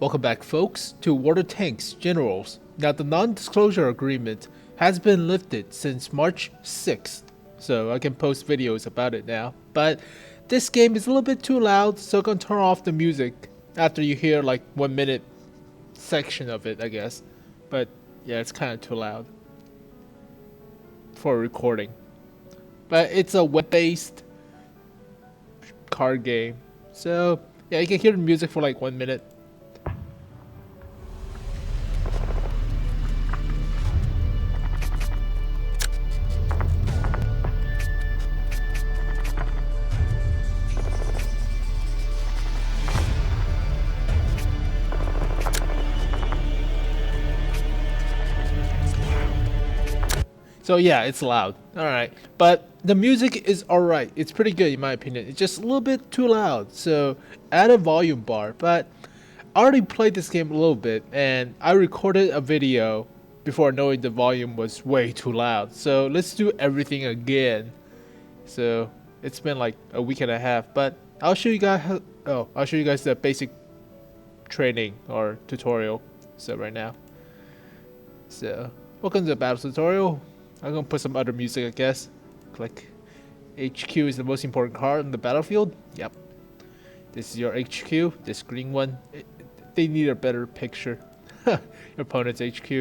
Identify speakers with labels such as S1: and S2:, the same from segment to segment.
S1: Welcome back, folks, to Water Tanks Generals. Now, the non-disclosure agreement has been lifted since March 6th, so I can post videos about it now. But this game is a little bit too loud, so I'm gonna turn off the music after you hear like 1 minute section of it, I guess. But yeah, it's kind of too loud for recording. But it's a web-based card game, so yeah, you can hear the music for like 1 minute. So yeah, it's loud. Alright. But the music is alright. It's pretty good in my opinion. It's just a little bit too loud. So add a volume bar. But I already played this game a little bit and I recorded a video before knowing the volume was way too loud. So let's do everything again. So it's been like a week and a half, but I'll show you guys I'll show you guys the basic training or tutorial. So right now. So welcome to the battle tutorial. I'm gonna put some other music, I guess. Click. HQ is the most important card on the battlefield. Yep. This is your HQ. This green one. They need a better picture. Your opponent's HQ.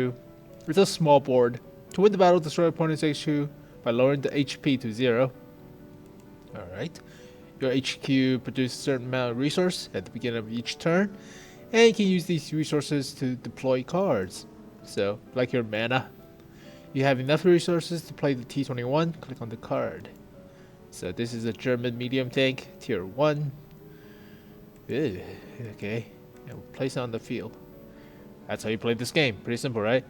S1: It's a small board. To win the battle, destroy opponent's HQ by lowering the HP to 0. Alright. Your HQ produces a certain amount of resource at the beginning of each turn. And you can use these resources to deploy cards. So, like your mana. You have enough resources to play the T21, click on the card. So this is a German medium tank, tier 1. Ugh, okay, and we'll place it on the field. That's how you play this game, pretty simple, right?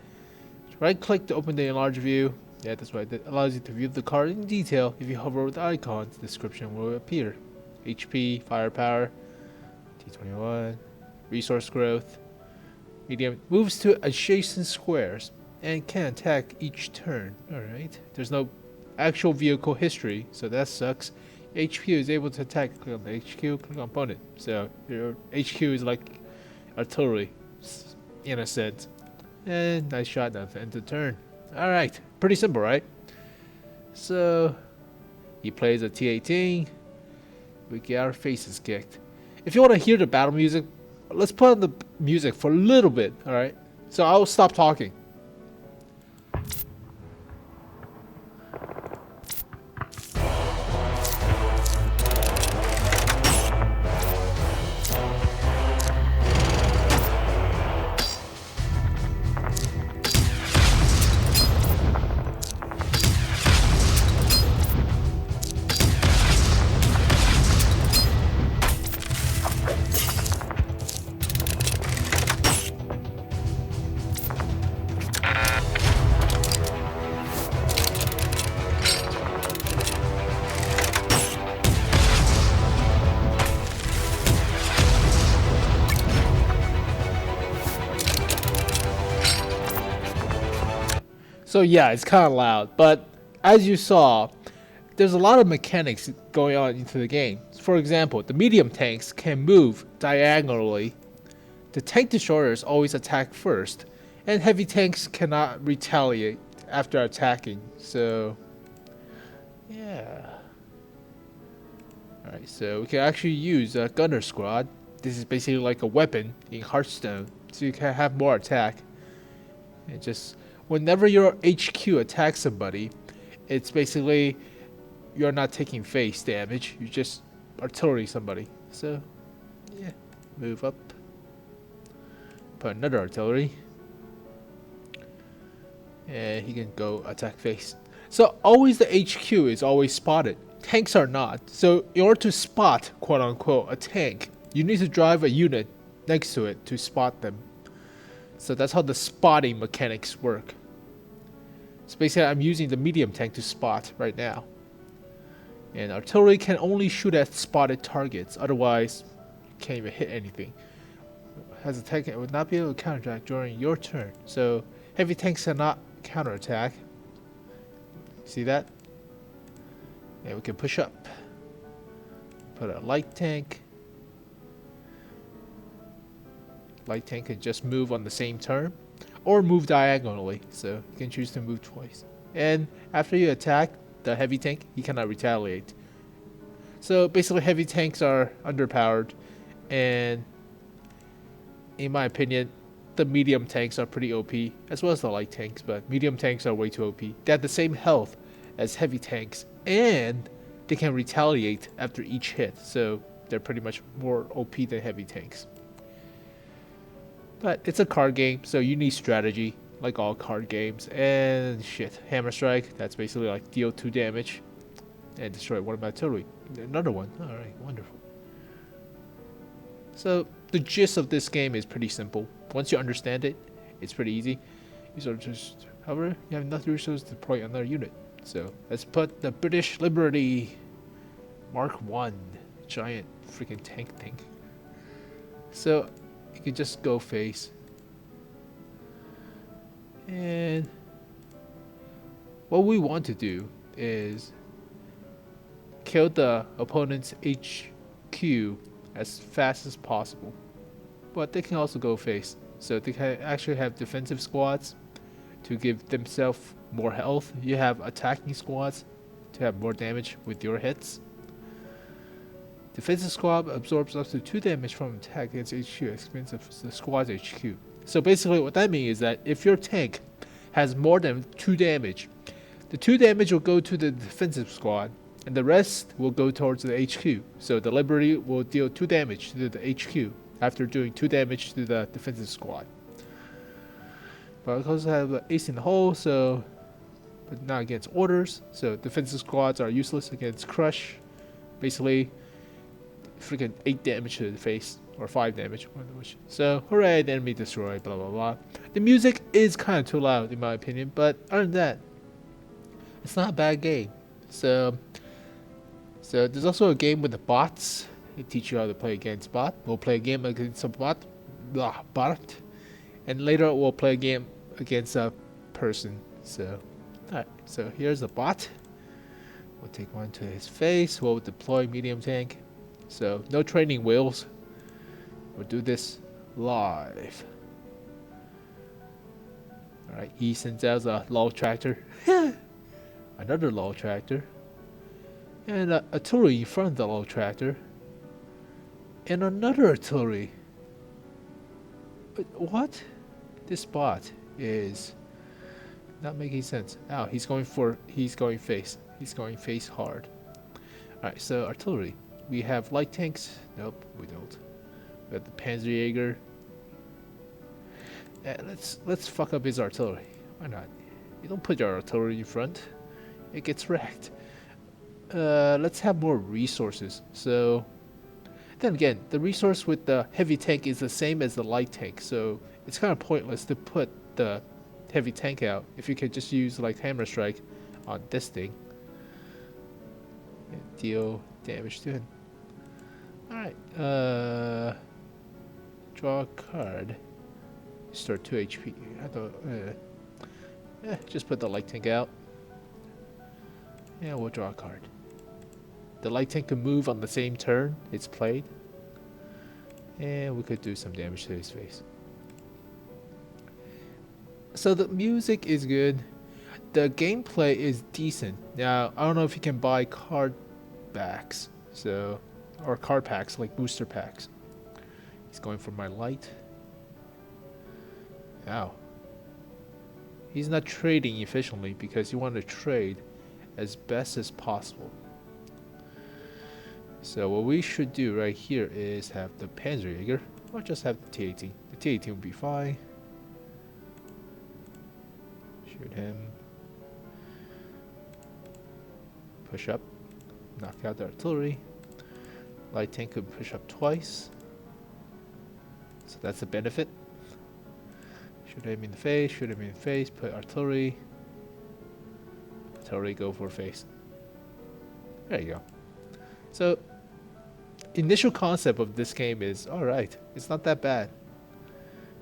S1: Right click to open the enlarge view. Yeah, that's right, that allows you to view the card in detail. If you hover over the icon, the description will appear. HP, firepower, T21, resource growth. Medium moves to adjacent squares and can attack each turn. Alright. There's no actual vehicle history, so that sucks. HQ is able to attack. Click on the HQ, click on opponent. So your HQ is like artillery, in a sense. And nice shot now to end the turn. Alright. Pretty simple, right? So he plays a T18. We get our faces kicked. If you want to hear the battle music, let's put on the music for a little bit, alright? So I'll stop talking. So yeah, it's kind of loud, but as you saw, there's a lot of mechanics going on into the game. For example, the medium tanks can move diagonally. The tank destroyers always attack first, and heavy tanks cannot retaliate after attacking. So yeah. Alright, so we can actually use a gunner squad. This is basically like a weapon in Hearthstone, so you can have more attack. And just whenever your HQ attacks somebody, it's basically you're not taking face damage, you just artillery somebody. So yeah, move up, put another artillery, and he can go attack face. So always the HQ is always spotted. Tanks are not. So in order to spot, quote unquote, a tank, you need to drive a unit next to it to spot them. So that's how the spotting mechanics work. So basically I'm using the medium tank to spot right now. And artillery can only shoot at spotted targets, otherwise you can't even hit anything. Has a tank, it would not be able to counterattack during your turn. So heavy tanks cannot counterattack. See that? And we can push up. Put a light tank. light tank can just move on the same turn, or move diagonally. So you can choose to move twice. And after you attack the heavy tank, he cannot retaliate. So basically, heavy tanks are underpowered, and in my opinion, the medium tanks are pretty OP, as well as the light tanks, but medium tanks are way too OP. They have the same health as heavy tanks, and they can retaliate after each hit, so they're pretty much more OP than heavy tanks. But it's a card game, so you need strategy, like all card games. And shit, Hammer Strike, that's basically like deal 2 damage and destroy one of my artillery. Another one. Alright, wonderful. So the gist of this game is pretty simple. Once you understand it, it's pretty easy. You sort of just, however, you have enough resources to deploy another unit. So let's put the British Liberty Mark 1 giant freaking tank thing. So you can just go face. And what we want to do is kill the opponent's HQ as fast as possible. But they can also go face. So they can actually have defensive squads to give themselves more health. You have attacking squads to have more damage with your hits. Defensive squad absorbs up to 2 damage from attack against HQ at expense of the squad's HQ. So basically what that means is that if your tank has more than 2 damage, the 2 damage will go to the defensive squad, and the rest will go towards the HQ. So the Liberty will deal 2 damage to the HQ after doing 2 damage to the defensive squad. But of course I have an ace in the hole, so but not against orders. So defensive squads are useless against crush. Basically, freaking 8 damage to the face, or 5 damage, one of which. So hooray, the enemy destroyed, blah blah blah. The music is kind of too loud in my opinion, but other than that, it's not a bad game. So there's also a game with the bots. They teach you how to play against bot. We'll play a game against a bot, and later we'll play a game against a person. So, alright. So here's a bot. We'll take one to his face. We'll deploy medium tank. So no training wheels. We'll do this live. Alright, he sends out a lull tractor. Another lull tractor. And artillery in front of the lull tractor. And another artillery. But what? This bot is not making sense. Oh, he's going face. He's going face hard. Alright, so artillery. We have light tanks. Nope, we don't. We have the Panzerjäger. Let's fuck up his artillery. Why not? You don't put your artillery in front. It gets wrecked. Let's have more resources. So then again, the resource with the heavy tank is the same as the light tank, so it's kind of pointless to put the heavy tank out if you could just use like hammer strike on this thing and deal damage to him. Alright, draw a card. Store 2 HP. Just put the light tank out. Yeah, we'll draw a card. The light tank can move on the same turn it's played. And we could do some damage to his face. So the music is good. The gameplay is decent. Now, I don't know if you can buy card backs. Or card packs, like booster packs. He's going for my light. Ow. He's not trading efficiently because you want to trade as best as possible. So what we should do right here is have the Panzerjäger, or just have the T-18. The T-18 will be fine. Shoot him. Push up. Knock out the artillery. Light tank could push up twice. So that's a benefit. Shoot him in the face, shoot him in the face, put artillery. Artillery, go for face. There you go. So, initial concept of this game is alright. It's not that bad.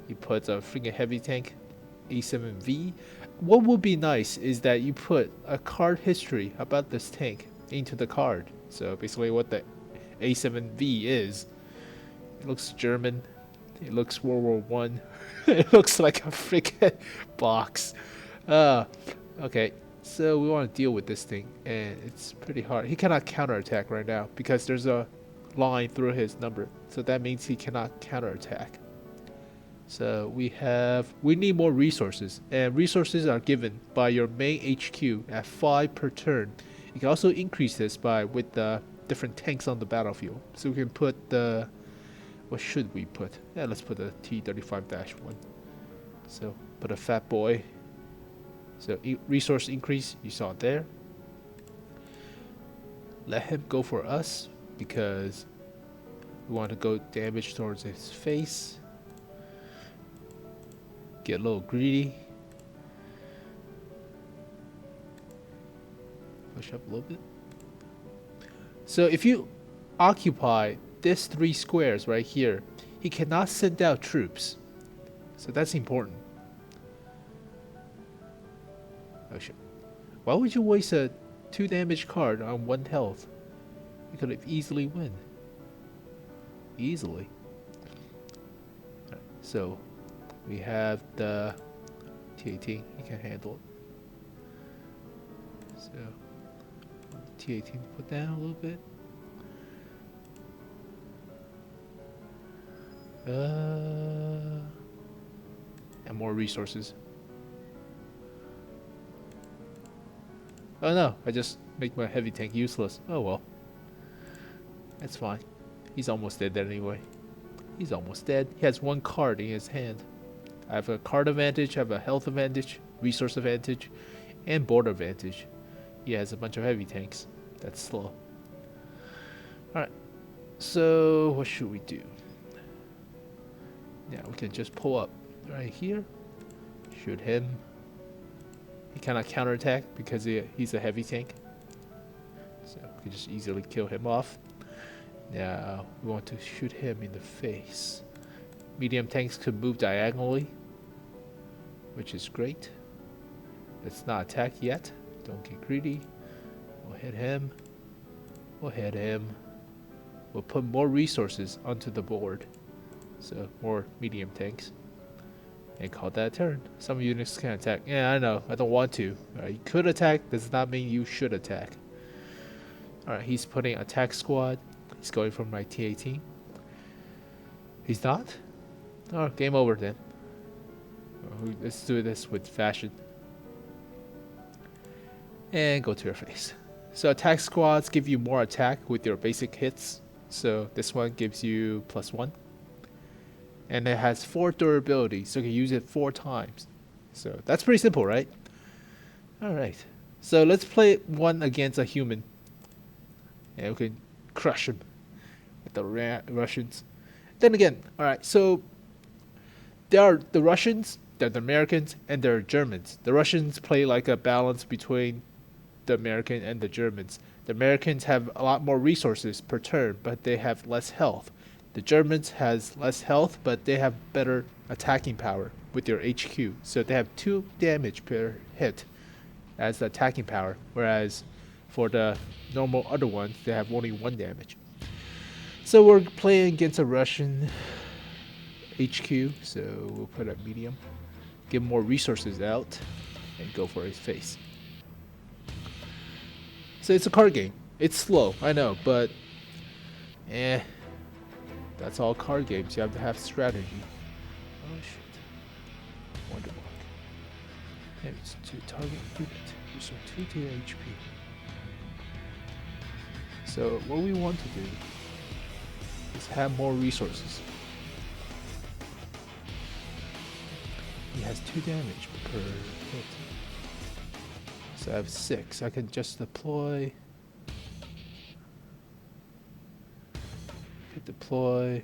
S1: He puts a freaking heavy tank, A7V. What would be nice is that you put a card history about this tank into the card. So basically what the A7V is. It looks German. It looks World War One. It looks like a freaking box. Uh, okay. So we want to deal with this thing, and it's pretty hard. He cannot counterattack right now because there's a line through his number. So that means he cannot counterattack. So we need more resources, and resources are given by your main HQ at 5 per turn. You can also increase this by with the different tanks on the battlefield. So we can put the what should we put? Yeah, let's put a T-35-1. So put a fat boy. So resource increase, you saw it there. Let him go for us because we want to go damage towards his face. Get a little greedy. Push up a little bit. So if you occupy this 3 squares right here, he cannot send out troops. So that's important. Oh shit. Why would you waste a 2 damage card on 1 health? You could have easily win. Easily. Right, so we have the T-18. He can handle it. So T-18 put down a little bit. And more resources. Oh no, I just make my heavy tank useless. Oh well. That's fine. He's almost dead anyway. He's almost dead. He has 1 card in his hand. I have a card advantage, I have a health advantage, resource advantage, and border advantage. He has a bunch of heavy tanks. That's slow. Alright. So what should we do? Yeah, we can just pull up right here. Shoot him. He cannot counterattack because he's a heavy tank. So we can just easily kill him off. Now we want to shoot him in the face. Medium tanks could move diagonally, which is great. Let's not attack yet. Don't get greedy. We'll hit him. We'll hit him. We'll put more resources onto the board. So more medium tanks. And call that a turn. Some units can attack. Yeah, I know. I don't want to. You could attack. Does not mean you should attack. Alright, he's putting attack squad. He's going for my T-18. He's not? Oh, game over then. Let's do this with fashion. And go to your face. So attack squads give you more attack with your basic hits. So this one gives you +1. And it has 4 durability, so you can use it 4 times. So that's pretty simple, right? Alright. So let's play one against a human. And we can crush him with the Russians. Then again, alright, so there are the Russians, there are the Americans, and there are Germans. The Russians play like a balance between the American and the Germans. The Americans have a lot more resources per turn, but they have less health. The Germans has less health, but they have better attacking power with their HQ. So they have 2 damage per hit as the attacking power, whereas for the normal other ones, they have only 1 damage. So we're playing against a Russian HQ, so we'll put a medium, give more resources out, and go for his face. So it's a card game. It's slow, I know, but that's all card games. You have to have strategy. Oh shit. Wonder Walk. Damage to target unit. Restore 2 to HP. So what we want to do is have more resources. He has 2 damage per hit. So I have 6. I can just deploy. Deploy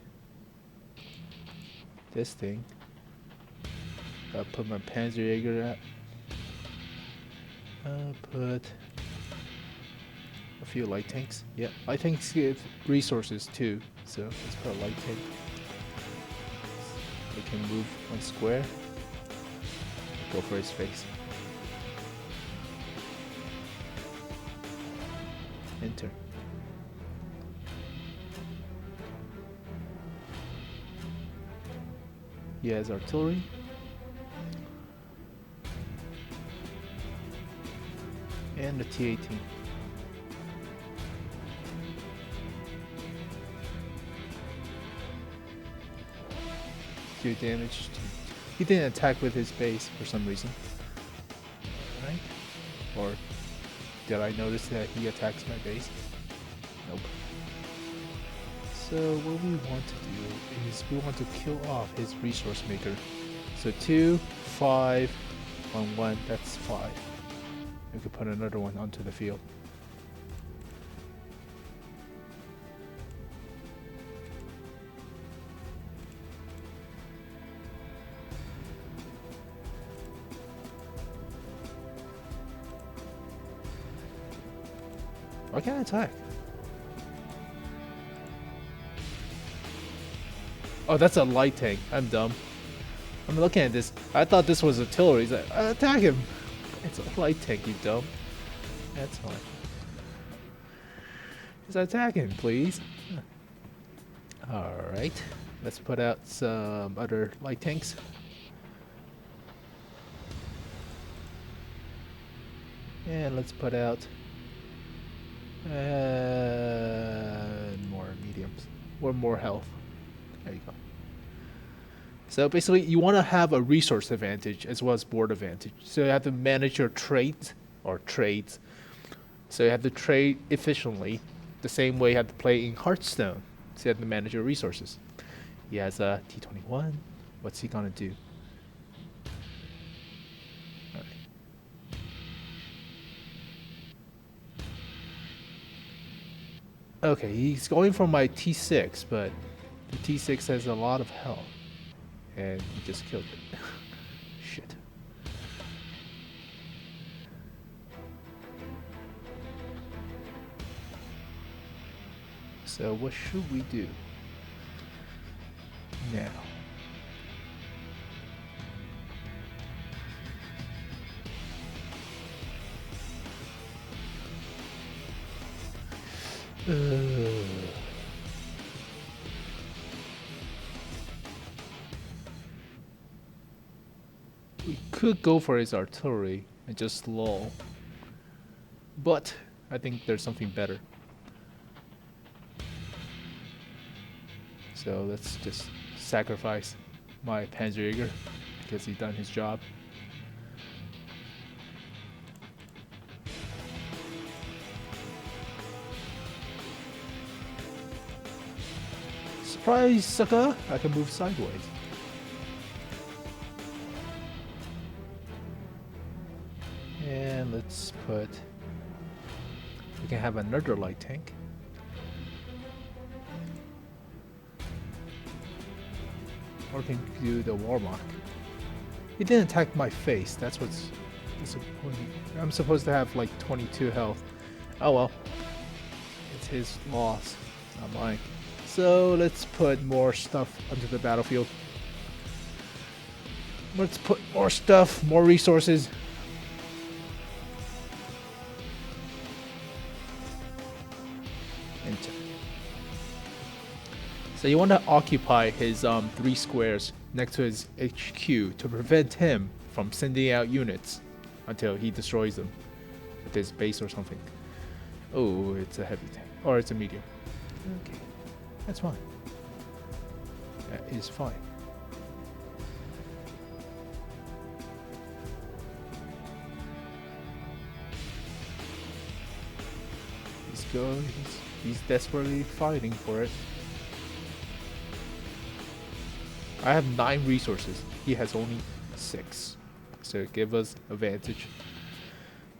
S1: this thing. I'll put my Panzerjäger out. I'll put a few light tanks. Yeah, light tanks give resources too. So let's put a light tank. We can move 1 square. Go for his face. Enter. He has artillery. And the T-18. Do damage to... He didn't attack with his base for some reason. Right? Or did I notice that he attacks my base? Nope. So what we want to do is we want to kill off his resource maker. So 2, 5, 1, 1, that's 5. We could put another one onto the field. Why can't I attack? Oh, that's a light tank. I'm dumb. I'm looking at this. I thought this was artillery. He's like, attack him. It's a light tank, you dumb. That's fine. Just attack him, please. Alright. Let's put out some other light tanks. And let's put out more mediums. Or more health. There you go. So basically, you want to have a resource advantage as well as board advantage. So you have to manage your trades. So you have to trade efficiently, the same way you have to play in Hearthstone. So you have to manage your resources. He has a T-21. What's he gonna do? Okay, he's going for my T6, but the T6 has a lot of health. And he just killed it. Shit. So what should we do now? We could go for his artillery and just lull, but I think there's something better. So let's just sacrifice my Panzerjäger because he's done his job. Surprise, sucker! I can move sideways. And let's put... We can have another light tank. Or can do the Warlock. He didn't attack my face, that's what's disappointing. I'm supposed to have like 22 health. Oh well. It's his loss, not mine. So let's put more stuff onto the battlefield. Let's put more stuff, more resources. Enter. So you want to occupy his 3 squares next to his HQ to prevent him from sending out units until he destroys them with his base or something. Oh, it's a heavy tank. Or it's a medium. Okay. That's fine. That is fine. He's desperately fighting for it. I have 9 resources. He has only 6. So it gives us advantage.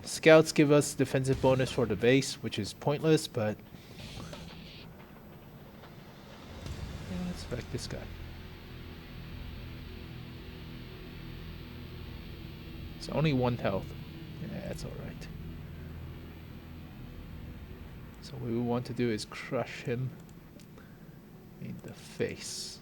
S1: Scouts give us defensive bonus for the base, which is pointless, but yeah, let's wreck this guy. It's only 1 health. Yeah, that's alright. So what we want to do is crush him in the face.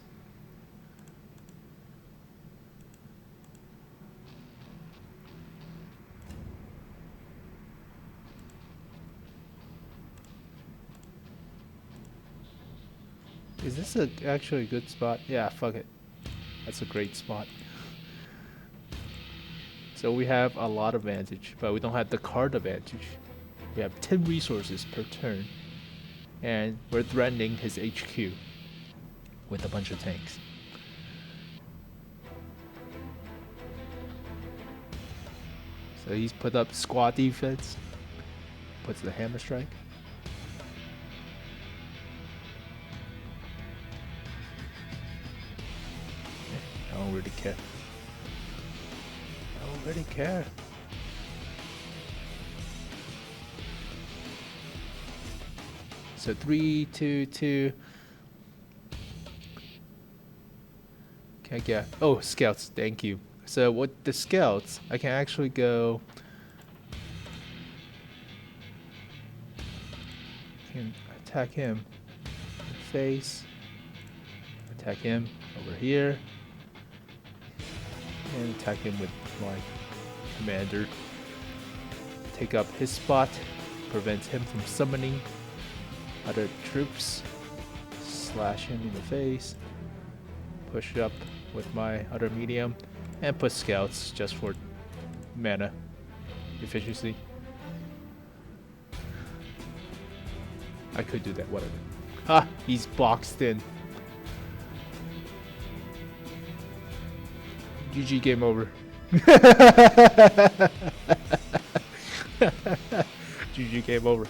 S1: Is this actually a good spot? Yeah, fuck it. That's a great spot. So we have a lot of advantage, but we don't have the card advantage. We have 10 resources per turn, and we're threatening his HQ with a bunch of tanks. So he's put up squad defense, puts the hammer strike. I don't really care. I don't really care. So 3, 2, 2. Can I get? Oh, scouts. Thank you. So with the scouts, I can actually go. Can attack him. Face. Attack him over here. And attack him with my commander. Take up his spot. Prevents him from summoning other troops. Slash him in the face. Push up with my other medium. And put scouts just for mana efficiency. I could do that, whatever. Ah, he's boxed in. GG, game over. GG, game over.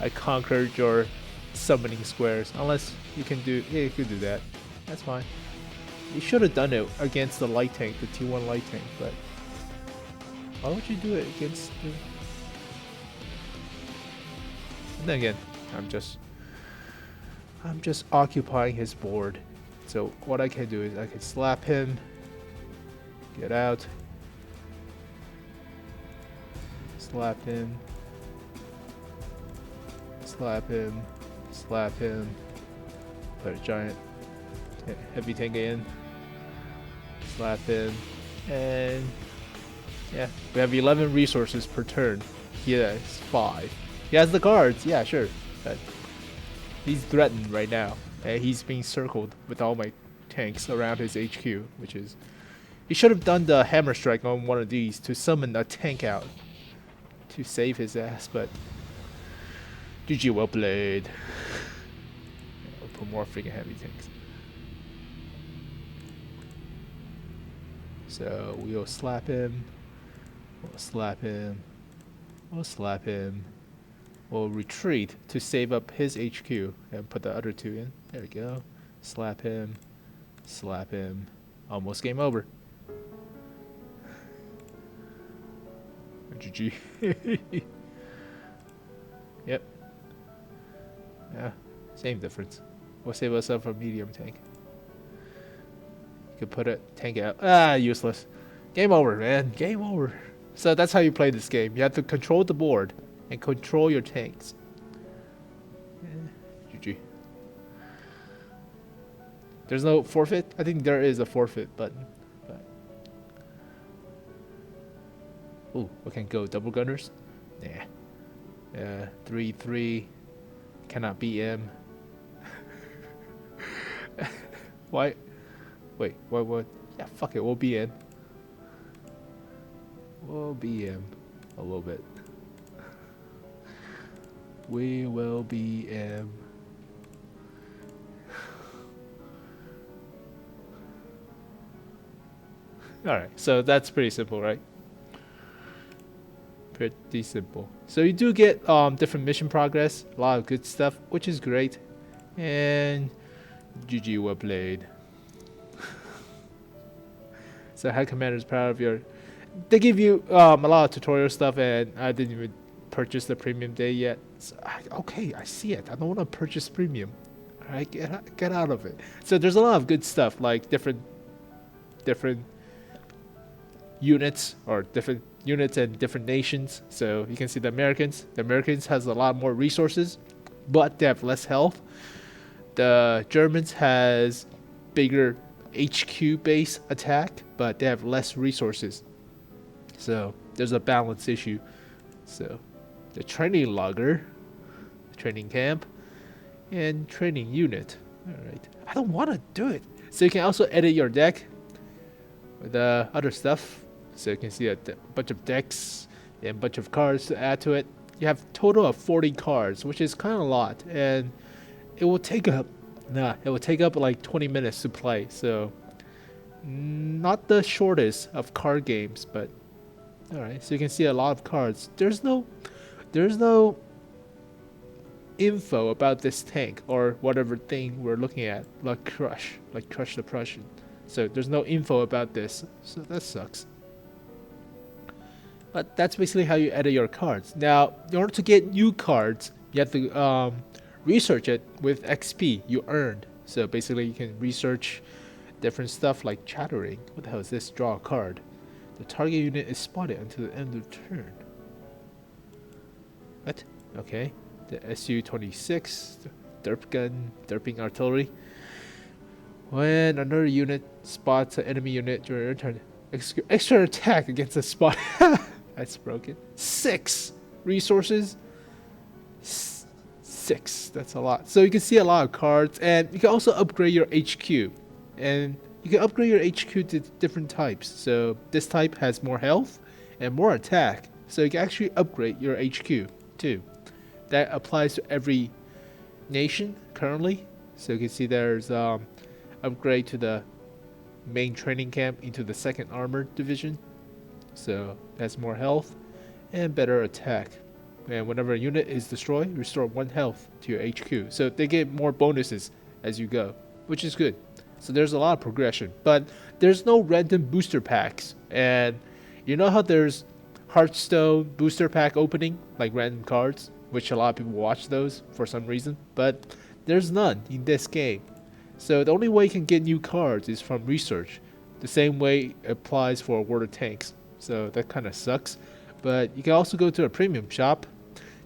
S1: I conquered your summoning squares. Unless you can do, yeah, you could do that. That's fine. You should have done it against the light tank, the T1 light tank, but why would you do it against the... And then again, I'm just occupying his board. So what I can do is I can slap him, get out, slap him, slap him, slap him, put a giant heavy tank in, slap him, and yeah, we have 11 resources per turn. He has 5. He has the cards, yeah, sure, but he's threatened right now, and he's being circled with all my tanks around his HQ, which is... He should have done the hammer strike on one of these to summon a tank out to save his ass, but GG, well played. We'll put more freaking heavy tanks. So we'll slap him, we'll slap him, we'll slap him. We'll retreat to save up his HQ and put the other 2 in. There we go. Slap him, slap him. Almost game over. GG. Yep. Yeah, same difference. We'll save ourselves a medium tank. Could put a tank out. Ah, useless. Game over, man. Game over. So that's how you play this game. You have to control the board and control your tanks. Yeah. GG. There's no forfeit? I think there is a forfeit button. But... Ooh, we can go double gunners? Nah. 3-3. Cannot beat him. Why? Wait, what? Yeah, fuck it, we'll be in. We'll be in a little bit. We will be in. Alright, so that's pretty simple, right? Pretty simple. So you do get different mission progress, a lot of good stuff, which is great. And GG, well played. So Head Commander is proud of your... They give you a lot of tutorial stuff, and I didn't even purchase the premium day yet. So okay, I see it. I don't want to purchase premium. Alright, get out of it. So there's a lot of good stuff, like different units, or different units and different nations. So you can see the Americans. The Americans has a lot more resources, but they have less health. The Germans has bigger HQ base attack, but they have less resources. So there's a balance issue. So the training logger, training camp, and training unit. Alright. I don't want to do it. So you can also edit your deck with other stuff. So you can see a bunch of decks and a bunch of cards to add to it. You have a total of 40 cards, which is kind of a lot, and it will take up like 20 minutes to play. So not the shortest of card games, but all right. So you can see a lot of cards. There's no info about this tank or whatever thing we're looking at, like Crush the Prussian. So there's no info about this, so that sucks. But that's basically how you edit your cards. Now, in order to get new cards, you have to research it with XP you earned. So basically, you can research different stuff like chattering. What the hell is this? Draw a card. The target unit is spotted until the end of the turn. What? Okay. The Su-26, derp gun, derping artillery. When another unit spots an enemy unit during your turn, extra attack against a spot. That's broken. 6 resources. 6. That's a lot. So you can see a lot of cards, and you can also upgrade your HQ. And you can upgrade your HQ to different types. So this type has more health and more attack. So you can actually upgrade your HQ too. That applies to every nation currently. So you can see there's upgrade to the main training camp into the 2nd Armored Division. So that's more health and better attack. And whenever a unit is destroyed, restore 1 health to your HQ. So they get more bonuses as you go, which is good. So there's a lot of progression, but there's no random booster packs. And you know how there's Hearthstone booster pack opening, like random cards, which a lot of people watch those for some reason, but there's none in this game. So the only way you can get new cards is from research. The same way applies for World of Tanks. So that kind of sucks. But you can also go to a premium shop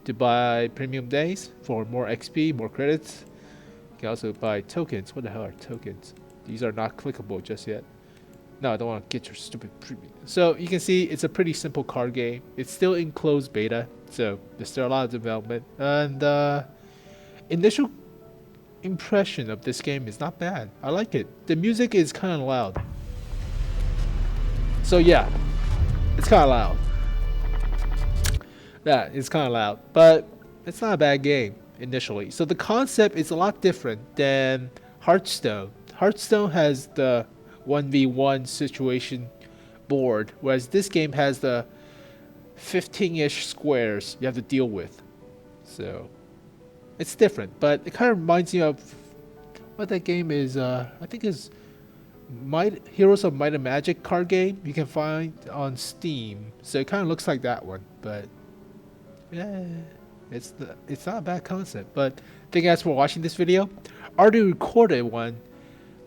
S1: to buy premium days for more XP, more credits. You can also buy tokens. What the hell are tokens? These are not clickable just yet. No, I don't want to get your stupid premium. So you can see it's a pretty simple card game. It's still in closed beta, so there's still a lot of development. And initial impression of this game is not bad. I like it. The music is kind of loud. So yeah, it's kind of loud. Yeah, it's kind of loud, but it's not a bad game initially. So the concept is a lot different than Hearthstone. Hearthstone has the 1v1 situation board, whereas this game has the 15-ish squares you have to deal with. So it's different, but it kind of reminds me of what that game is. I think is Heroes of Might and Magic card game you can find on Steam. So it kind of looks like that one, but yeah, it's not a bad concept. But thank you guys for watching this video. I already recorded one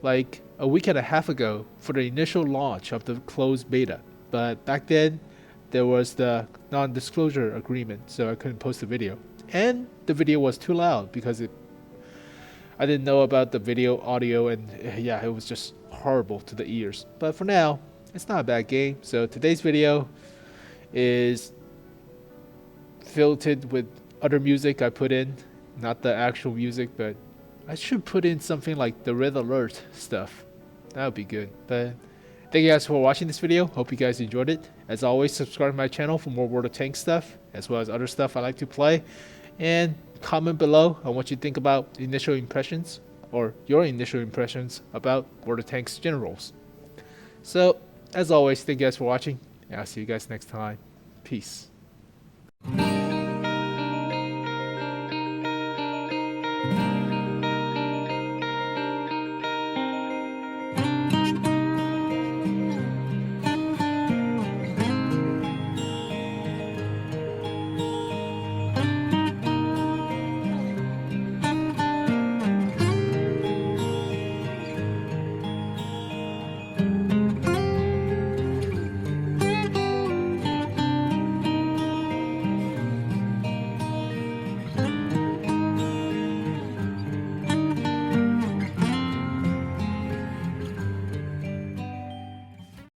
S1: like a week and a half ago for the initial launch of the closed beta, but back then there was the non-disclosure agreement, so I couldn't post the video, and the video was too loud because I didn't know about the video audio, and yeah, it was just horrible to the ears. But for now, it's not a bad game. So today's video is filtered with other music I put in, not the actual music, but I should put in something like the Red Alert stuff. That would be good. But thank you guys for watching this video. Hope you guys enjoyed it. As always, subscribe to my channel for more World of Tanks stuff, as well as other stuff I like to play. And comment below on what you think about initial impressions, or your initial impressions about World of Tanks generals. So, as always, thank you guys for watching, and I'll see you guys next time. Peace.